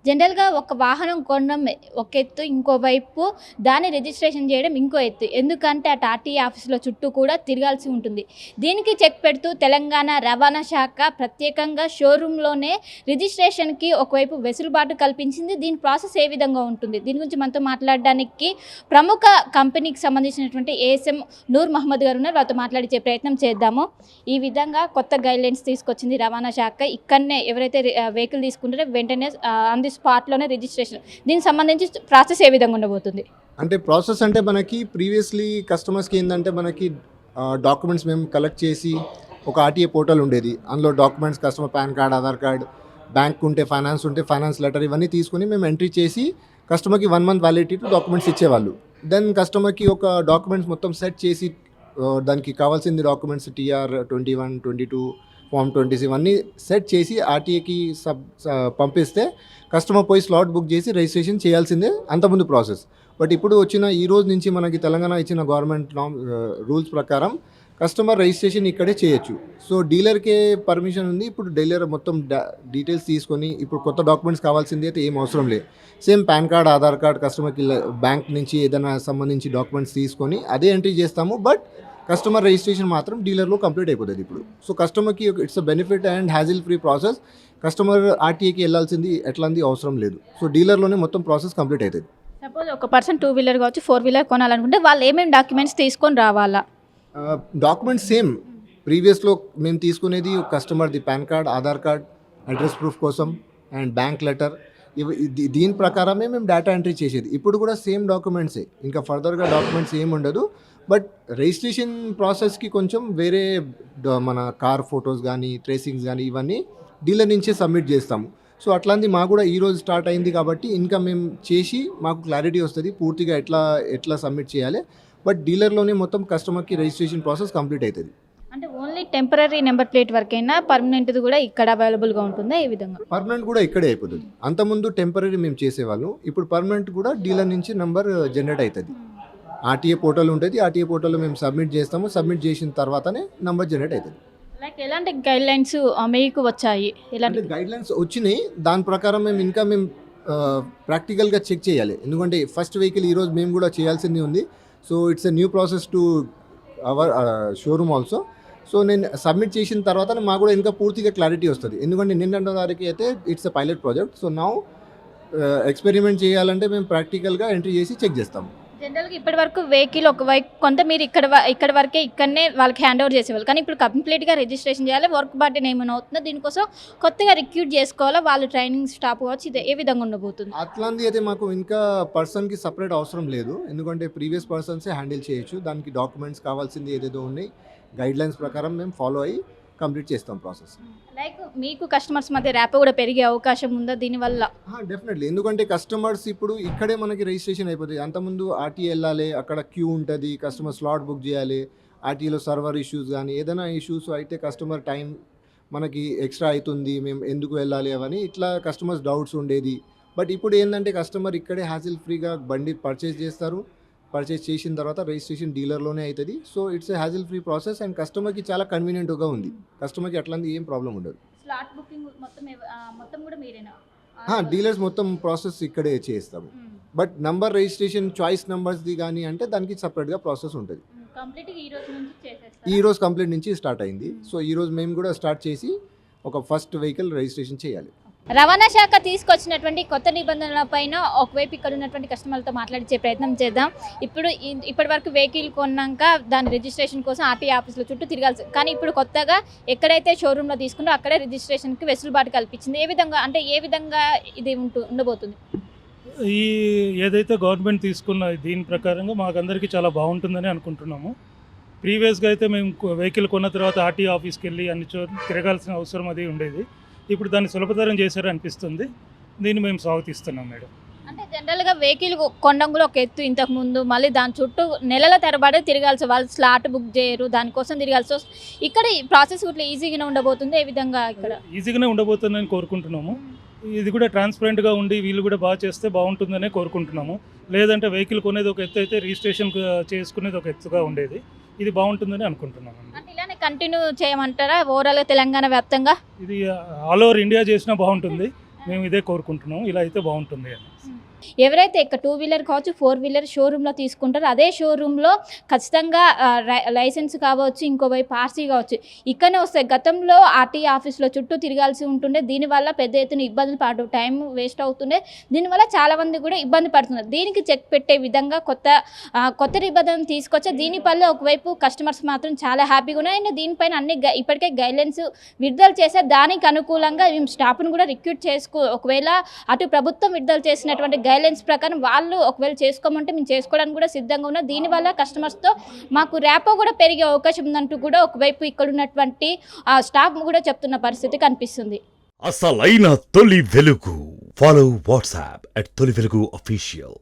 జనరల్‌గా ఒక వాహనం కొనడం ఒక ఎత్తు, ఇంకోవైపు దాన్ని రిజిస్ట్రేషన్ చేయడం ఇంకో ఎత్తు. ఎందుకంటే అటు ఆర్‌టీఏ ఆఫీస్‌లో చుట్టూ కూడా తిరగాల్సి ఉంటుంది. దీనికి చెక్ పెడుతూ తెలంగాణ రవాణా శాఖ ప్రత్యేకంగా షోరూమ్‌లోనే రిజిస్ట్రేషన్‌కి ఒకవైపు వెసులుబాటు కల్పించింది. దీని ప్రాసెస్ ఏ విధంగా ఉంటుంది? దీని గురించి మనతో మాట్లాడడానికి ప్రముఖ కంపెనీకి సంబంధించినటువంటి ఏఎస్ఎం నూర్ మహమ్మద్ గారు ఉన్నారు. వారితో మాట్లాడించే ప్రయత్నం చేద్దాము. ఈ విధంగా కొత్త గైడ్‌లైన్స్ తీసుకొచ్చింది రవాణా శాఖ. ఇక్కడనే ఎవరైతే వెహికల్ తీసుకుంటారో వెంటనే ఆన్ ది స్పాట్‌లోనే రిజిస్ట్రేషన్. దీనికి సంబంధించి ప్రాసెస్ ఏ విధంగా ఉండబోతుంది? అంటే ప్రాసెస్ అంటే మనకి ప్రీవియస్లీ కస్టమర్స్కి ఏంటంటే మనకి డాక్యుమెంట్స్ మేము కలెక్ట్ చేసి ఒక ఆర్టీఏ పోర్టల్ ఉండేది. అందులో documents customer pan card, Aadhaar card, bank ఉంటే ఫైనాన్స్ లెటర్ ఇవన్నీ తీసుకొని మేము ఎంట్రీ చేసి కస్టమర్కి 1 మంత్ వ్యాలిడిటీ డాక్యుమెంట్స్ ఇచ్చేవాళ్ళు. దెన్ కస్టమర్కి ఒక డాక్యుమెంట్స్ మొత్తం సెట్ చేసి దానికి కావాల్సింది డాక్యుమెంట్స్ టీఆర్ 21, 22, ఫామ్ 26 ఇవన్నీ సెట్ చేసి ఆర్టీఏకి పంపిస్తే కస్టమర్ పోయి స్లాట్ బుక్ చేసి రిజిస్ట్రేషన్ చేయాల్సిందే అంతకుముందు ప్రాసెస్. బట్ ఇప్పుడు వచ్చిన ఈ రోజు నుంచి మనకి తెలంగాణ ఇచ్చిన గవర్నమెంట్ రూల్స్ ప్రకారం కస్టమర్ రిజిస్ట్రేషన్ ఇక్కడే చేయొచ్చు. సో డీలర్కే పర్మిషన్ ఉంది. ఇప్పుడు డీలర్ మొత్తం డీటెయిల్స్ తీసుకొని ఇప్పుడు కొత్త డాక్యుమెంట్స్ కావాల్సింది అయితే ఏం అవసరం లేదు. Same pan card, Aadhaar card కస్టమర్కి బ్యాంక్ నుంచి ఏదైనా సంబంధించి డాక్యుమెంట్స్ తీసుకొని అదే ఎంట్రీ చేస్తాము. బట్ కస్టమర్ రిజిస్ట్రేషన్ మాత్రం డీలర్లో కంప్లీట్ అయిపోతుంది ఇప్పుడు. సో కస్టమర్కి it's a benefit and hassle free process. Customer ఆర్టీఏకి వెళ్ళాల్సింది ఎట్లాంటి అవసరం లేదు. సో డీలర్లోనే మొత్తం ప్రాసెస్ కంప్లీట్ అవుతుంది. సపోజ్ ఒక పర్సన్ 2 వీలర్ కావచ్చు, 4 వీలర్ కొనాలనుకుంటే వాళ్ళు ఏమేమి డాక్యుమెంట్స్ తీసుకొని రావాలా? డాక్యుమెంట్స్ సేమ్ ప్రీవియస్లో మేము తీసుకునేది కస్టమర్ది PAN card, Aadhaar card, address proof కోసం అండ్ బ్యాంక్ లెటర్. దీని ప్రకారమే మేము డేటా ఎంట్రీ చేసేది. ఇప్పుడు కూడా సేమ్ డాక్యుమెంట్సే, ఇంకా ఫర్దర్గా డాక్యుమెంట్స్ ఏమి ఉండదు. బట్ రిజిస్ట్రేషన్ ప్రాసెస్కి కొంచెం వేరే మన కార్ ఫొటోస్ కానీ ట్రేసింగ్స్ కానీ ఇవన్నీ డీలర్ నుంచే సబ్మిట్ చేస్తాము. సో అట్లాంటిది మాకు కూడా ఈరోజు స్టార్ట్ అయింది కాబట్టి ఇంకా మేము చేసి మాకు క్లారిటీ వస్తుంది పూర్తిగా ఎట్లా సబ్మిట్ చేయాలి. బట్ డీలర్లోనే మొత్తం కస్టమర్కి రిజిస్ట్రేషన్ ప్రాసెస్ కంప్లీట్ అవుతుంది. అంటే ఓన్లీ టెంపరరీ నెంబర్ ప్లేట్ వరకైనా, పర్మనెంట్ది కూడా ఇక్కడ అవైలబుల్గా ఉంటుందా? ఈ విధంగా పర్మనెంట్ కూడా ఇక్కడే అయిపోతుంది. అంతకుముందు టెంపరరీ మేము చేసేవాళ్ళం. ఇప్పుడు పర్మనెంట్ కూడా డీలర్ నుంచి నెంబర్ జనరేట్ అవుతుంది. ఆర్టీఏ పోర్టల్ ఉంటుంది. ఆర్టీఏ పోర్టల్లో మేము సబ్మిట్ చేస్తాము. సబ్మిట్ చేసిన తర్వాతనే నెంబర్ జనరేట్ అవుతుంది. లైక్ ఎలాంటి గైడ్లైన్స్ మీకు వచ్చాయి? ఎలాంటి గైడ్లైన్స్ వచ్చినాయి. దాని ప్రకారం మేము ప్రాక్టికల్గా చెక్ చేయాలి. ఎందుకంటే ఫస్ట్ వెహికల్ ఈరోజు మేము కూడా చేయాల్సింది ఉంది. So it's a new process to our showroom also. So నేను సబ్మిట్ చేసిన తర్వాత మాకు కూడా ఇంకా పూర్తిగా క్లారిటీ వస్తుంది. ఎందుకంటే నిన్న తారీఖు అయితే it's a pilot project. So now experiment చేయాలంటే మేము ప్రాక్టికల్గా ఎంట్రీ చేసి చెక్ చేస్తాము. జనరల్గా ఇప్పటి వరకు వెహికల్ కొంత మీరు ఇక్కడ వరకే ఇక్కడనే వాళ్ళకి హ్యాండ్ ఓవర్ చేసేవాళ్ళు. కానీ ఇప్పుడు కంప్లీట్గా రిజిస్ట్రేషన్ చేయాలి. వర్క్ బర్డెన్ ఏమైనా అవుతుందో దీనికోసం కొత్తగా రిక్రూట్ చేసుకోవాలా, వాళ్ళు ట్రైనింగ్ స్టాఫ్ కావచ్చు. ఇది ఏ విధంగా ఉండబోతుంది? అట్లాంటి అయితే మాకు ఇంకా పర్సన్కి సపరేట్ అవసరం లేదు. ఎందుకంటే ప్రీవియస్ పర్సన్సే హ్యాండిల్ చేయొచ్చు. దానికి డాక్యుమెంట్స్ కావాల్సింది ఏదేదో ఉన్నాయి గైడ్లైన్స్ ప్రకారం మేము ఫాలో అయ్యి కంప్లీట్ చేస్తాం ప్రాసెస్. లైక్ మీకు కస్టమర్స్ మధ్య ర్యాప్ కూడా పెరిగే అవకాశం ఉందా దీనివల్ల? డెఫినెట్లీ. ఎందుకంటే కస్టమర్స్ ఇప్పుడు ఇక్కడే మనకి రిజిస్ట్రేషన్ అయిపోతుంది. అంతకుముందు ఆర్టీఏ వెళ్ళాలి, అక్కడ క్యూ ఉంటుంది, కస్టమర్ స్లాట్ బుక్ చేయాలి. ఆర్టీఏలో సర్వర్ ఇష్యూస్ కానీ ఏదైనా ఇష్యూస్ అయితే కస్టమర్ టైం మనకి ఎక్స్ట్రా అవుతుంది, మేము ఎందుకు వెళ్ళాలి అవని ఇట్లా కస్టమర్స్ డౌట్స్ ఉండేది. బట్ ఇప్పుడు ఏంటంటే కస్టమర్ ఇక్కడే హ్యాసిల్ ఫ్రీగా బండి పర్చేస్ చేస్తారు. పర్చేస్ చేసిన తర్వాత రిజిస్ట్రేషన్ డీలర్లోనే అవుతుంది. So it's a hassle free process and కస్టమర్కి చాలా కన్వీనియంట్గా ఉంది. కస్టమర్కి అట్లాంటి ఏం ప్రాబ్లం ఉండదు. స్లాట్ బుకింగ్ మొత్తం కూడా మీరేనా? డీలర్స్ మొత్తం ప్రాసెస్ ఇక్కడే చేస్తాము. బట్ నంబర్ రిజిస్ట్రేషన్ చాయిస్ నెంబర్స్ది కానీ అంటే దానికి సపరేట్గా ప్రాసెస్ ఉంటుంది. ఈ రోజు కంప్లీట్ నుంచి స్టార్ట్ అయింది. సో ఈరోజు మేము కూడా స్టార్ట్ చేసి ఒక ఫస్ట్ వెహికల్ రిజిస్ట్రేషన్ చేయాలి. రవాణా శాఖ తీసుకొచ్చినటువంటి కొత్త నిబంధనల పైన ఒకవైపు ఇక్కడ ఉన్నటువంటి కస్టమర్లతో మాట్లాడించే ప్రయత్నం చేద్దాం. ఇప్పటి వరకు వెహికల్ కొన్నాక దాని రిజిస్ట్రేషన్ కోసం ఆర్టీఏ ఆఫీసులో చుట్టూ తిరగాల్సి, కానీ ఇప్పుడు కొత్తగా ఎక్కడైతే షోరూంలో తీసుకుంటో అక్కడే రిజిస్ట్రేషన్కి వెసులుబాటు కల్పించింది. ఏ విధంగా ఇది ఉండబోతుంది? ఈ ఏదైతే గవర్నమెంట్ తీసుకున్న దీని ప్రకారంగా మాకందరికీ చాలా బాగుంటుందని అనుకుంటున్నాము. ప్రీవియస్గా అయితే మేము వెహికల్ కొన్న తర్వాత ఆర్టీఏ ఆఫీస్కి వెళ్ళి అన్ని తిరగాల్సిన అవసరం అది ఉండేది. ఇప్పుడు దాన్ని సులభతరం చేశారు అనిపిస్తుంది. దీన్ని మేము స్వాగతిస్తున్నాం మేడం. అంటే జనరల్గా వెహికల్ కొనడం కూడా ఒక ఎత్తు ఇంతకుముందు, మళ్ళీ దాని చుట్టూ నెలల తరబడి తిరగాల్సి, వాళ్ళు స్లాట్ బుక్ చేయరు, దానికోసం తిరగాల్సి. ఇక్కడ ఈ ప్రాసెస్ ఇట్లా ఈజీగానే ఉండబోతుంది. ఏ విధంగా ఇక్కడ ఈజీగానే ఉండబోతుందని కోరుకుంటున్నాము. ఇది కూడా ట్రాన్స్పరెంట్గా ఉండి వీళ్ళు కూడా బాగా చేస్తే బాగుంటుందనే కోరుకుంటున్నాము. లేదంటే వెహికల్ కొనేది ఒక ఎత్తు అయితే రిజిస్ట్రేషన్ చేసుకునేది ఒక ఎత్తుగా ఉండేది. ఇది బాగుంటుందని అనుకుంటున్నాము. అంటే ఇలానే కంటిన్యూ చేయమంటారా ఓవరాల్గా తెలంగాణ వ్యాప్తంగా? ఇది ఆల్ ఓవర్ ఇండియా చేసినా బాగుంటుంది. మేము ఇదే కోరుకుంటున్నాము, ఇలా అయితే బాగుంటుంది అని. ఎవరైతే ఇక్కడ 2 వీలర్ కావచ్చు 4 వీలర్ షోరూంలో తీసుకుంటారో అదే షోరూంలో ఖచ్చితంగా లైసెన్స్ కావచ్చు, ఇంకోవైపు ఆర్సీ కావచ్చు ఇక్కడనే వస్తాయి. గతంలో ఆర్టీ ఆఫీస్లో చుట్టూ తిరగాల్సి ఉంటుండే, దీనివల్ల పెద్ద ఎత్తున ఇబ్బందులు పడు, టైం వేస్ట్ అవుతుండే, దీనివల్ల చాలామంది కూడా ఇబ్బంది పడుతున్నారు. దీనికి చెక్ పెట్టే విధంగా కొత్త నిబంధనలు తీసుకొచ్చా. దీనివల్ల ఒకవైపు కస్టమర్స్ మాత్రం చాలా హ్యాపీగా ఉన్నాయి. అండ్ దీనిపైన అన్ని ఇప్పటికే గైడ్లైన్స్ విడుదల చేశారు. దానికి అనుకూలంగా మేము స్టాఫ్ను కూడా రిక్రూట్ ఒకవేళ అటు ప్రభుత్వం విడుదల చేసినటువంటి గైడ్లైన్స్ ప్రకారం వాళ్ళు ఒకవేళ చేసుకోమంటే మేము చేసుకోవడానికి కూడా సిద్ధంగా ఉన్నాం. దీనివల్ల కస్టమర్స్తో మాకు ర్యాపో కూడా పెరిగే అవకాశం ఉందంటూ కూడా ఒకవైపు ఇక్కడ ఉన్నటువంటి స్టాఫ్ కూడా చెప్తున్న పరిస్థితి కనిపిస్తుంది. అసలైన తొలి వెలుగు. ఫాలో వాట్సాప్ @తొలి వెలుగు అఫీషియల్.